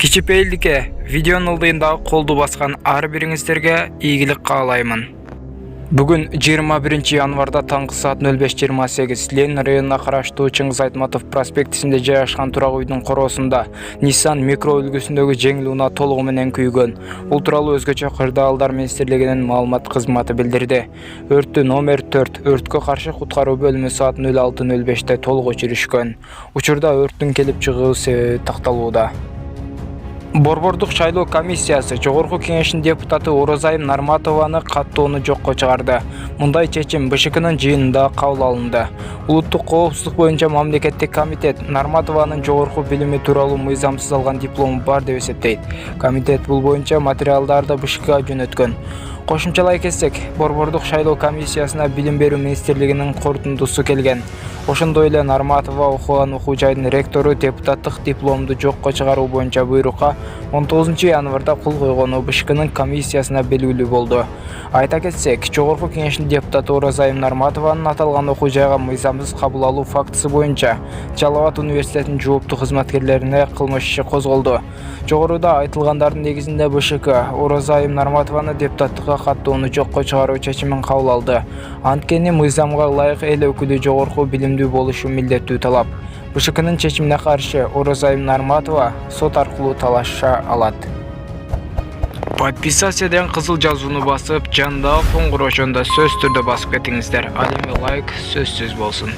Кичипейилдикке видеонун ылдыйындагы колду баскан ар бириңиздерге ийгилик каалаймын. Бүгүн 21 январда таңкы саат 05:28 Ленин районуна караштуу Чыңгыз Айтматов проспектисинде жайгашкан турак үйдүн короосунда Nissan микро үлгүсүндөгү жеңил унаа толугу менен күйгөн. Бул тууралуу өзгөчө кырдаалдар министрлигинин маалымат кызматы билдирди. Өрттү номер 4 өрткө каршы куткаруу бөлүмү саат 06:05 толук өчүрүшкөн. Учурда өрттүн келип чыгуу себеби такталууда. Борбордук шайлоо комиссиясы Жогорку кеңештин депутаты Оразайым Нарматованы каттоону жокко чыгарды. Мындай чечим БШКнын жыйынында кабыл алынды. Улуттук коопсуздук боюнча мамлекеттик комитет Нарматованын жогорку билими тууралуу мыйзамсыз алган диплому бар деп эсептейт. Комитет бул боюнча материалдарды БШКга жөнөткөн. Кошумчалай кетсек, Борбордук шайлоо комиссиясына билим берүү министрлигинин корутундусу келген. Ошондой эле Нарматова окуган окуу жайдын ректору депутаттык дипломду жокко чыгаруу боюнча буйрукка 19 январда кол койгону БШКнын комиссиясына белгилүү болду. Айта кетсек, Жогорку кеңештин депутаты Оразайым Нарматованын аталган окуу жайга мыйзамсыз кабыл алуу фактысы боюнча Жалал Абад университетинин жооптуу кызматкерлерине кылмыш иши козголду. Жогоруда айтылгандардын негизинде БШК Оразайым Нарматованы депутаттыкка каттоону жокко чыгаруу чечимин кабыл алды. Анткени мыйзамга ылайык эл өкүлү жогорку билимдүү болушу милдеттүү талап. БШКнын чечимине каршы Оразайым Нарматова сот аркылуу талаша алат. Подписаться деген кызыл жазууну басып, жандагы коңгуроочондо сөз түрдө басып кетиңиздер. Ал эми лайк сөзсүз болсун.